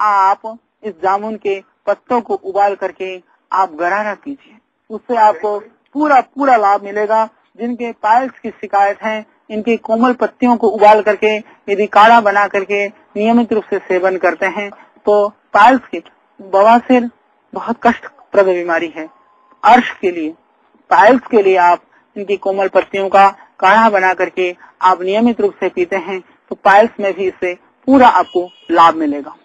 आप इस जामुन के पत्तों को उबाल करके आप गरारा कीजिए, उससे आपको पूरा लाभ मिलेगा। जिनके पाइल्स की शिकायत है, इनकी कोमल पत्तियों को उबाल करके यदि काढ़ा बना करके नियमित रूप से सेवन करते हैं तो पाइल्स की बवासीर बहुत कष्टप्रद बीमारी है। अर्श के लिए, पाइल्स के लिए आप इनकी कोमल पत्तियों का काढ़ा बना करके आप नियमित रूप से पीते हैं तो पाइल्स में भी इससे पूरा आपको लाभ मिलेगा।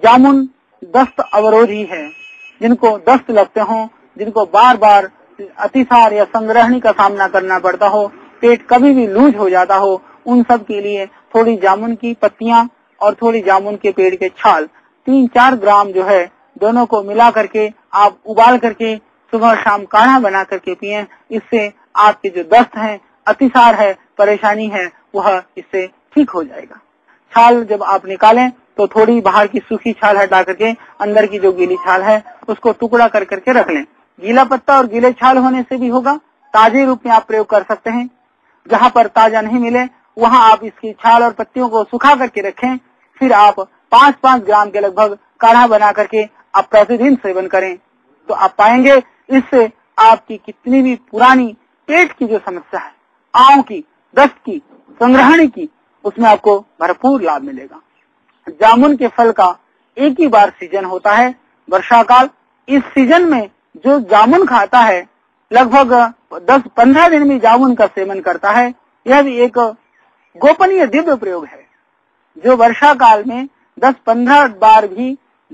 जामुन दस्त अवरोधी है। जिनको दस्त लगते हो, जिनको बार बार अतिसार या संग्रहणी का सामना करना पड़ता हो, पेट कभी भी लूज हो जाता हो, उन सब के लिए थोड़ी जामुन की पत्तियां और थोड़ी जामुन के पेड़ के छाल 3-4 ग्राम जो है दोनों को मिला करके आप उबाल करके सुबह शाम काढ़ा बना करके पिए। इससे आपके जो दस्त है, अतिसार है, परेशानी है, वह इससे ठीक हो जाएगा। छाल जब आप निकालें तो थोड़ी बाहर की सूखी छाल हटा करके अंदर की जो गीली छाल है उसको टुकड़ा कर करके रख लें। गीला पत्ता और गीले छाल होने से भी होगा, ताजे रूप में आप प्रयोग कर सकते हैं। जहाँ पर ताजा नहीं मिले वहाँ आप इसकी छाल और पत्तियों को सुखा करके रखें, फिर आप 5-5 ग्राम के लगभग काढ़ा बना करके आप प्रतिदिन सेवन करें तो आप पाएंगे इससे आपकी कितनी भी पुरानी पेट की जो समस्या है, आंव की, दस्त की, संग्रहणी की, उसमें आपको भरपूर लाभ मिलेगा। जामुन के फल का एक ही बार सीजन होता है, वर्षा काल। इस सीजन में जो जामुन खाता है लगभग 10-15 दिन में जामुन का सेवन करता है। यह भी एक गोपनीय दिव्य प्रयोग है। जो वर्षा काल में 10-15 बार भी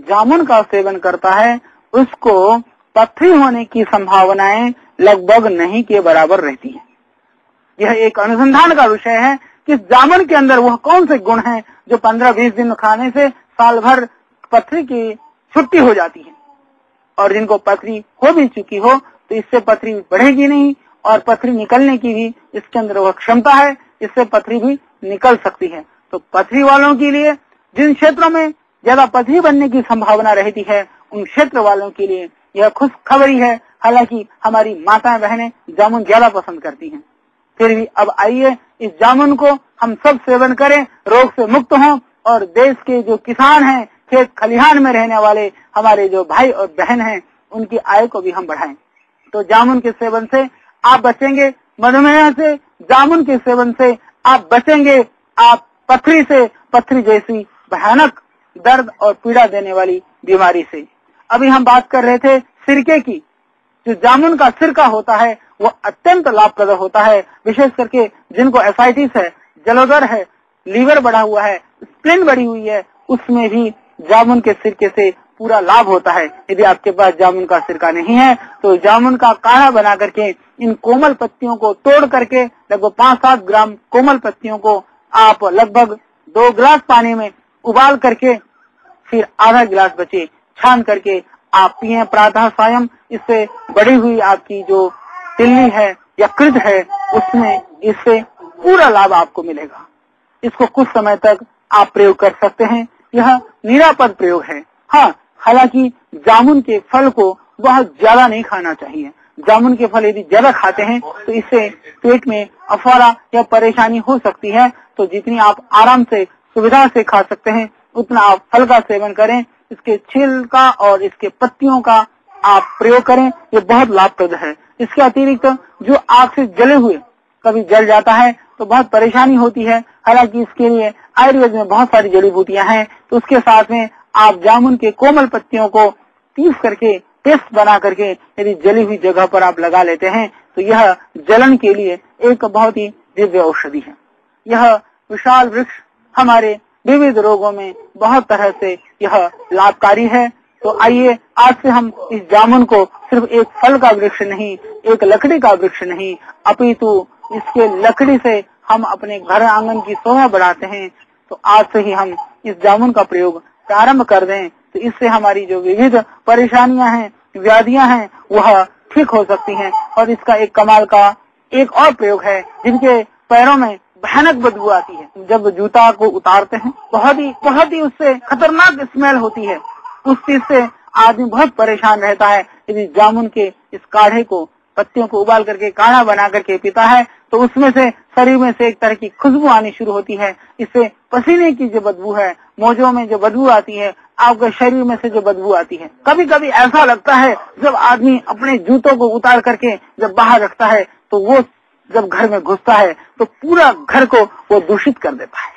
जामुन का सेवन करता है उसको पथरी होने की संभावनाएं लगभग नहीं के बराबर रहती है। यह एक अनुसंधान का विषय है कि जामुन के अंदर वह कौन से गुण हैं जो 15-20 दिन खाने से साल भर पथरी की छुट्टी हो जाती है, और जिनको पथरी हो भी चुकी हो तो इससे पथरी बढ़ेगी नहीं, और पथरी निकलने की भी इसके अंदर वह क्षमता है, इससे पथरी भी निकल सकती है। तो पथरी वालों के लिए, जिन क्षेत्रों में ज्यादा पथरी बनने की संभावना रहती है, उन क्षेत्र वालों के लिए यह खुशखबरी है। हालांकि हमारी माताएं बहनें जामुन ज्यादा पसंद करती हैं, फिर भी अब आइए इस जामुन को हम सब सेवन करें, रोग से मुक्त हों, और देश के जो किसान हैं, खेत खलिहान में रहने वाले हमारे जो भाई और बहन हैं, उनकी आय को भी हम बढ़ाएं। तो जामुन के सेवन से आप बचेंगे, मधुमेह से, जामुन के सेवन से आप बचेंगे, आप पथरी से, पथरी जैसी भयानक दर्द और पीड़ा देने वाली बीमारी से। अभी हम बात कर रहे थे सिरके की। जो जामुन का सिरका होता है वो अत्यंत लाभप्रद होता है, विशेष करके जिनको एसाइटिस है, जलोदर है, लीवर बढ़ा हुआ है, स्प्लीन बढ़ी हुई है, उसमें भी जामुन के सिरके से पूरा लाभ होता है। यदि आपके पास जामुन का सिरका नहीं है तो जामुन का काढ़ा बना करके इन कोमल पत्तियों को तोड़ करके लगभग 5-7 ग्राम कोमल पत्तियों को आप लगभग 2 गिलास पानी में उबाल करके फिर आधा गिलास बचे छान करके आप पिए प्रातः सायं। इससे बढ़ी हुई आपकी जो तिल्ली है, यकृत है, उसमें इससे पूरा लाभ आपको मिलेगा। इसको कुछ समय तक आप प्रयोग कर सकते हैं, यह निरापद प्रयोग है। हाँ, हालांकि जामुन के फल को बहुत ज्यादा नहीं खाना चाहिए। जामुन के फल यदि ज्यादा खाते हैं तो इससे पेट में अफवारा या परेशानी हो सकती है। तो जितनी आप आराम से, सुविधा से खा सकते हैं उतना आप फल का सेवन करें। इसके छिलका और इसके पत्तियों का आप प्रयोग करें, ये बहुत लाभप्रद है। इसके अतिरिक्त जो आग से जले हुए कभी जल जाता है तो बहुत परेशानी होती है। हालांकि इसके लिए आयुर्वेद में बहुत सारी जड़ी बूटियां हैं, तो उसके साथ में आप जामुन के कोमल पत्तियों को पीस करके पेस्ट बना करके यदि जली हुई जगह पर आप लगा लेते हैं तो यह जलन के लिए एक बहुत ही दिव्य औषधि है। यह विशाल वृक्ष हमारे विविध रोगों में बहुत तरह से यह लाभकारी है। तो आइए आज से हम इस जामुन को सिर्फ एक फल का वृक्ष नहीं, एक लकड़ी का वृक्ष नहीं, अपितु इसके लकड़ी से हम अपने घर आंगन की शोभा बढ़ाते हैं। तो आज से ही हम इस जामुन का प्रयोग प्रारंभ कर दें तो इससे हमारी जो विविध परेशानियां हैं, व्याधियां हैं, वह ठीक हो सकती हैं। और इसका एक कमाल का एक और प्रयोग है, जिनके पैरों में भयानक बदबू आती है, जब जूता को उतारते हैं बहुत ही उससे खतरनाक स्मेल होती है, उस चीज से आदमी बहुत परेशान रहता है। यदि जामुन के इस काढ़े को, पत्तियों को उबाल करके काढ़ा बना करके पीता है तो उसमें से शरीर में से एक तरह की खुशबू आनी शुरू होती है। इससे पसीने की जो बदबू है, मोजों में जो बदबू आती है, आपके शरीर में से जो बदबू आती है। कभी कभी ऐसा लगता है जब आदमी अपने जूतों को उतार करके जब बाहर रखता है तो वो जब घर में घुसता है तो पूरा घर को वो दूषित कर देता है।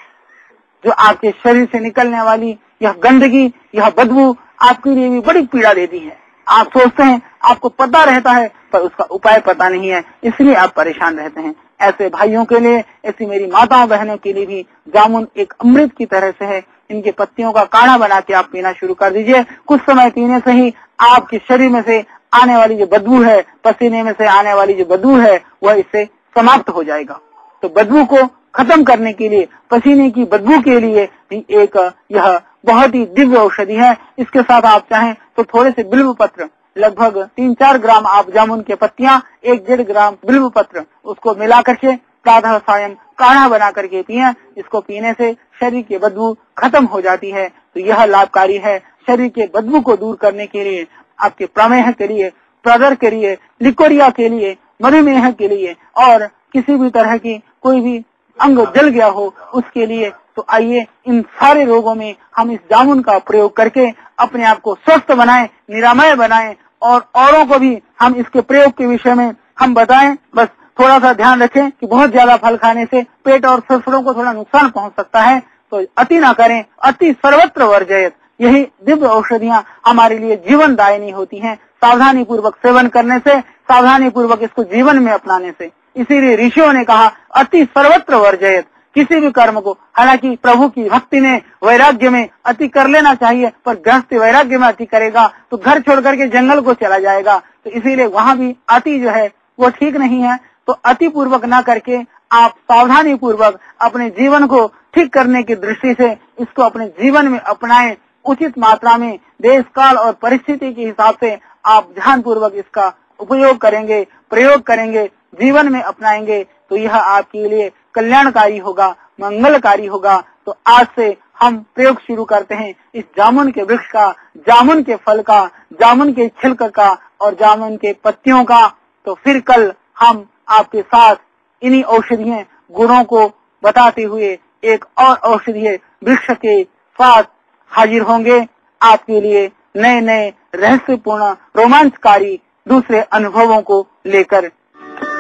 जो आपके शरीर से निकलने वाली यह गंदगी, यह बदबू आपके लिए भी बड़ी पीड़ा देती है। आप सोचते हैं, आपको पता रहता है, पर उसका उपाय पता नहीं है, इसलिए आप परेशान रहते हैं। ऐसे भाइयों के लिए, ऐसी मेरी माताओं बहनों के लिए भी जामुन एक अमृत की तरह से है। इनके पत्तियों का काढ़ा बना के आप पीना शुरू कर दीजिए। कुछ समय पीने से ही आपके शरीर में से आने वाली जो बदबू है, पसीने में से आने वाली जो बदबू है, वह इससे समाप्त हो जाएगा। तो बदबू को खत्म करने के लिए, पसीने की बदबू के लिए भी एक यह बहुत ही दिव्य औषधि है। इसके साथ आप चाहें तो थोड़े से बिल्व पत्र, लगभग 3-4 ग्राम आप जामुन के पत्तियां, 1-1.5 ग्राम बिल्व पत्र, उसको मिला करके प्रातः सायं काढ़ा बना करके पिए। इसको पीने से शरीर की बदबू खत्म हो जाती है। तो यह लाभकारी है शरीर के बदबू को दूर करने के लिए, आपके प्रमेह के लिए, प्रदर के लिए, लिकोरिया के लिए, मधुमेह के लिए और किसी भी तरह की कोई भी अंग जल गया हो उसके लिए। तो आइए इन सारे रोगों में हम इस जामुन का प्रयोग करके अपने आप को स्वस्थ बनाएं, निरामय बनाएं और औरों को भी हम इसके प्रयोग के विषय में हम बताएं। बस थोड़ा सा ध्यान रखें कि बहुत ज्यादा फल खाने से पेट और फेफड़ों को थोड़ा नुकसान पहुंच सकता है, तो अति ना करें। अति सर्वत्र वर्जयत, यही दिव्य औषधियां हमारे लिए जीवन दायिनी होती हैं। सावधानी पूर्वक सेवन करने से, सावधानी पूर्वक इसको जीवन में अपनाने से। इसीलिए ऋषियों ने कहा अति सर्वत्र वर्जयत, किसी भी कर्म को, हालांकि प्रभु की भक्ति में, वैराग्य में अति कर लेना चाहिए, पर गृहस्थ वैराग्य में अति करेगा तो घर छोड़ करके जंगल को चला जाएगा। तो इसीलिए वहाँ भी अति जो है वो ठीक नहीं है। तो अति पूर्वक ना करके आप सावधानी पूर्वक अपने जीवन को ठीक करने की दृष्टि से इसको अपने जीवन में अपनाएं। उचित मात्रा में, देश काल और परिस्थिति के हिसाब से आप ध्यान पूर्वक इसका उपयोग करेंगे, प्रयोग करेंगे, जीवन में अपनाएंगे तो यह आपके लिए कल्याणकारी होगा, मंगलकारी होगा। तो आज से हम प्रयोग शुरू करते हैं इस जामुन के वृक्ष का, जामुन के फल का, जामुन के छिलक का और जामुन के पत्तियों का। तो फिर कल हम आपके साथ इन्हीं औषधीय गुणों को बताते हुए एक और औषधीय वृक्ष के साथ हाजिर होंगे, आपके लिए नए नए रहस्यपूर्ण रोमांचकारी दूसरे अनुभवों को लेकर।